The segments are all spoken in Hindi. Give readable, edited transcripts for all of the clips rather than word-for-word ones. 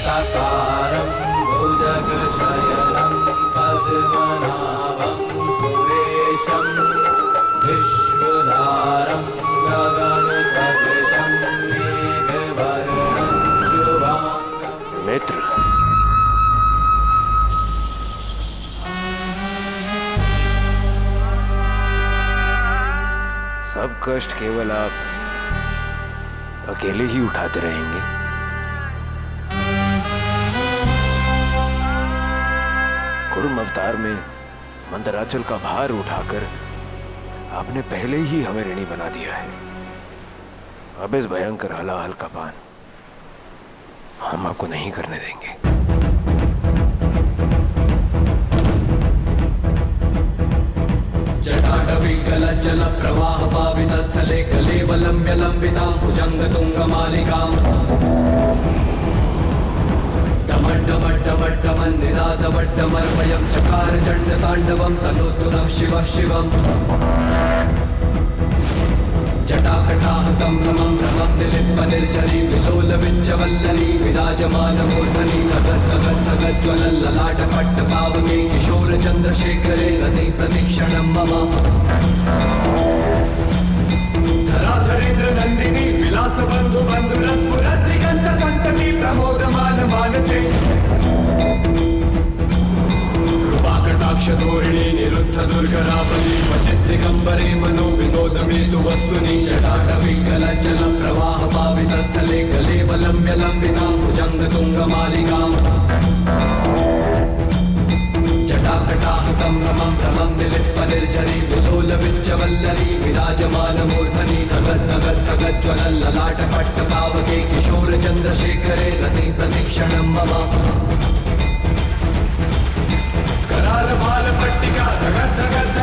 शान्ताकारं भुजगशयनं पद्मनाभं सुरेशं विश्वधारं गगनसदृशं मेघवर्णं शुभांगं। मित्र, सब कष्ट केवल आप अकेले ही उठाते रहेंगे। कुर्म अवतार में मंदराचल का भार उठाकर आपने पहले ही हमें ऋणी बना दिया है। अब इस भयंकर हलाहल का पान हम आपको नहीं करने देंगे। जल प्रवाह पावित स्थले कलेवलम्ब्य लंबितां भुजंग तुंग मालिकां डमड्डमड्डमड्डमन्निनादवड्डमर्वयं चकार चंड तांडवं तनोतु शिवः शिवम् जटाकटाः संभ्रमं भ्रमं निलिप्पनिर्झरी विलोलविच्चवल्लरी विराजमानमूर्धनि तगज्ज्वलल्ललाटपट्टपावके किशोरचन्द्रशेखरे रति प्रतीक्षणं मम धराधरेन्द्र नन्दिनी विलासबन्धु बन्धुरस्फुरद्दिगन्तसन्तति प्रमोदमान मानसे कृपाकटाक्षधोरिणी निरुद्ध दुर्गरापति क्वचित् दिगम्बरे मनो विनोदमेतु वस्तुनि जटाटविकलज्जल प्रवाह पावितस्थले कलेवलम्ब्य लम्बितां भुजंग तुंगमालिकाम् जटाकटाः संभ्रमं भ्रमं निलिप्पनिर्झरी विलोलविच्चवल्लरी विराजमानमूर्धनि तगज्ज्वलल्ललाटपट्टपावके किशोरचन्द्रशेखरे रति प्रतीक्षणं मम करालभालपट्टिका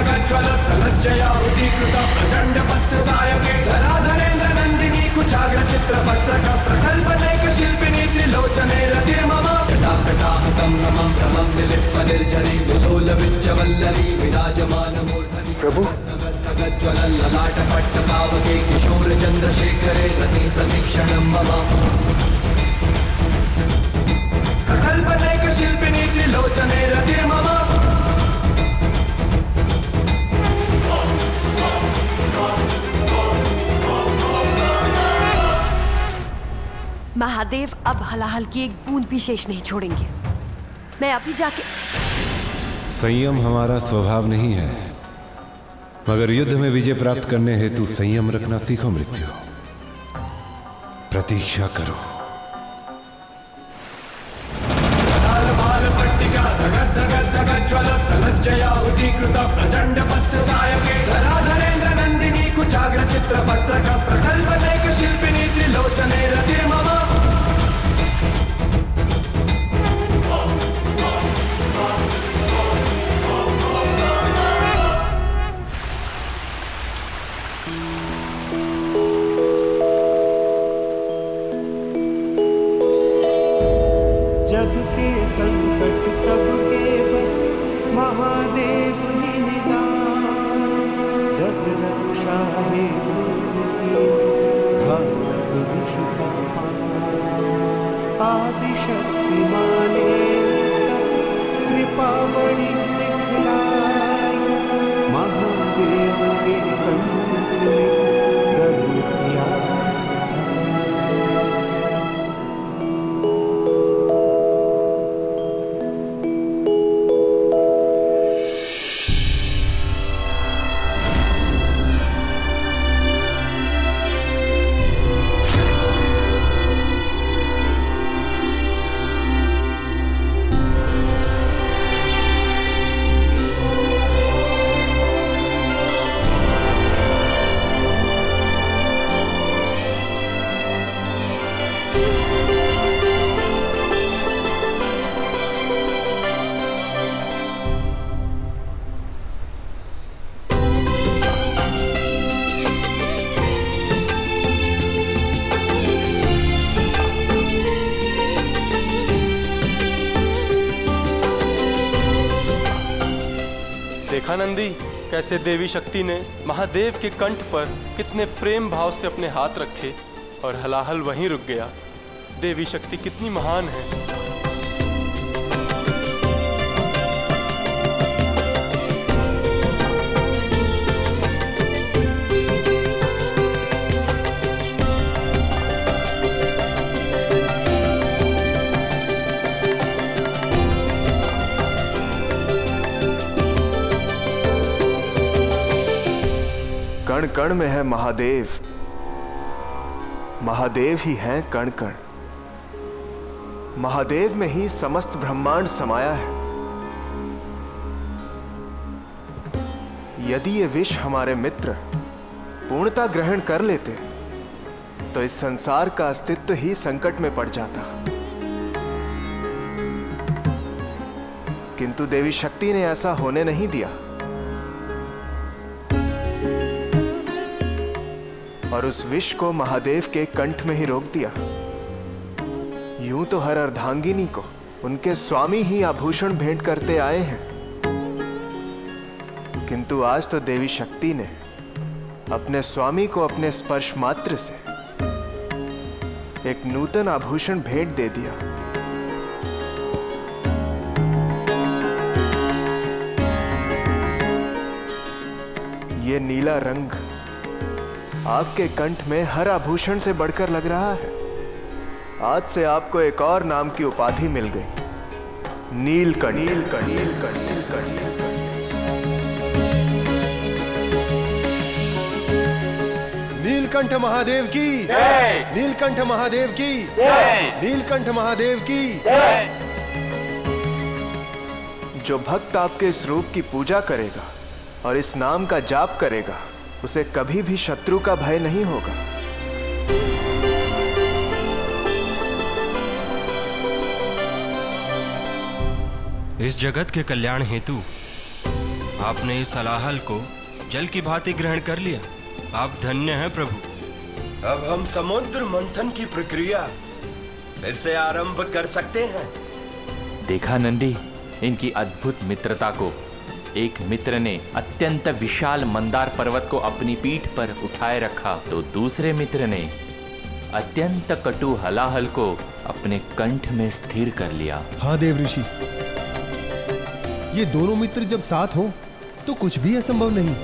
धगज्ज्वलत्तलज्जया उदीकृता प्रचण्डपस्य सायके धराधरेन्द्र नन्दिनी कुचाग्रचित्रपत्रक प्रकल्पनैकशिल्पिनी त्रिलोचने रतिर्मम जटाकटाः संभ्रमं भ्रमं निलिप्पनिर्झरी विलोलविच्चवल्लरी विराजमानमूर्धनि प्रभु, तगज्ज्वलल्ललाटपट्टपावके किशोरचन्द्रशेखरे रति प्रतीक्षणं मम प्रकल्पनैकशिल्पिनी त्रिलोचने रतिर्मम। महादेव अब हलाहल की एक बूंद भी शेष नहीं छोड़ेंगे। मैं अभी जाके। संयम हमारा स्वभाव नहीं है, मगर युद्ध में विजय प्राप्त करने हेतु संयम रखना सीखो। मृत्यु, प्रतीक्षा करो। तगज्ज्वलत्तलज्जया उदीकृता प्रचण्डपस्य सायके धराधरेन्द्र नन्दिनी कुचाग्रचित्रपत्रक प्रकल्पनैकशिल्पिनी त्रिलोचने रतिर्मम जग के संकट सबके बस महादेव ही निदान। जग रक्षा हेतु घातक विष का पान। आदिशक्ति माने कृपा बड़ी दिखलाई। महादेव के कंठ में गरुड़ किया देखा नंदी, कैसे देवी शक्ति ने महादेव के कंठ पर कितने प्रेम भाव से अपने हाथ रखे और हलाहल वहीं रुक गया। देवी शक्ति कितनी महान है। कण कण में है महादेव, महादेव ही हैं कण कण। महादेव में ही समस्त ब्रह्मांड समाया है। यदि ये विष हमारे मित्र पूर्णता ग्रहण कर लेते तो इस संसार का अस्तित्व ही संकट में पड़ जाता। किंतु देवी शक्ति ने ऐसा होने नहीं दिया और उस विष को महादेव के कंठ में ही रोक दिया। यूं तो हर अर्धांगिनी को उनके स्वामी ही आभूषण भेंट करते आए हैं, किंतु आज तो देवी शक्ति ने अपने स्वामी को अपने स्पर्श मात्र से एक नूतन आभूषण भेंट दे दिया। ये नीला रंग आपके कंठ में हर आभूषण से बढ़कर लग रहा है। आज से आपको एक और नाम की उपाधि मिल गई, नीलकंठ। नीलकंठ, नीलकंठ, नीलकंठ। नीलकंठ महादेव की जय। नीलकंठ महादेव की जय। नीलकंठ महादेव की जय। जो भक्त आपके इस रूप की पूजा करेगा और इस नाम का जाप करेगा, उसे कभी भी शत्रु का भय नहीं होगा। इस जगत के कल्याण हेतु आपने इस हलाहल को जल की भांति ग्रहण कर लिया। आप धन्य हैं प्रभु। अब हम समुद्र मंथन की प्रक्रिया फिर से आरंभ कर सकते हैं। देखा नंदी, इनकी अद्भुत मित्रता को। एक मित्र ने अत्यंत विशाल मंदार पर्वत को अपनी पीठ पर उठाए रखा, तो दूसरे मित्र ने अत्यंत कटु हलाहल को अपने कंठ में स्थिर कर लिया। हाँ देव ऋषि, ये दोनों मित्र जब साथ हों तो कुछ भी असंभव नहीं।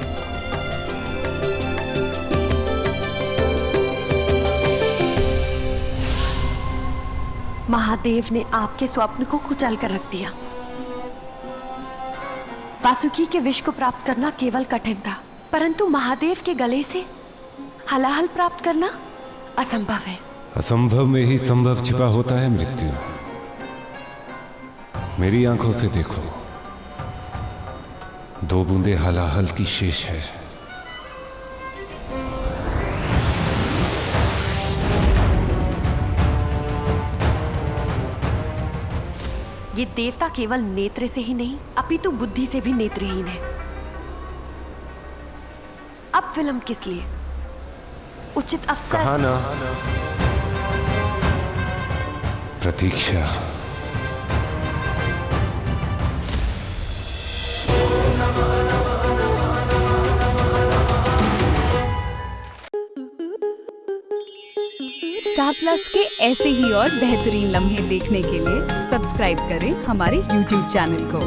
महादेव ने आपके स्वप्न को कुचल कर रख दिया। वासुकी के विष को प्राप्त करना केवल कठिन था, परंतु महादेव के गले से हलाहल प्राप्त करना असंभव है। असंभव में ही संभव छिपा होता है मृत्यु। मेरी आंखों से देखो, 2 बूंदे हलाहल की शेष है। ये देवता केवल नेत्र से ही नहीं, अपितु बुद्धि से भी नेत्रहीन है। अब विलंब किस लिए? उचित अवसर। कहा ना, प्रतीक्षा। स्टार प्लस के ऐसे ही और बेहतरीन लम्हे देखने के लिए सब्सक्राइब करें हमारे YouTube चैनल को।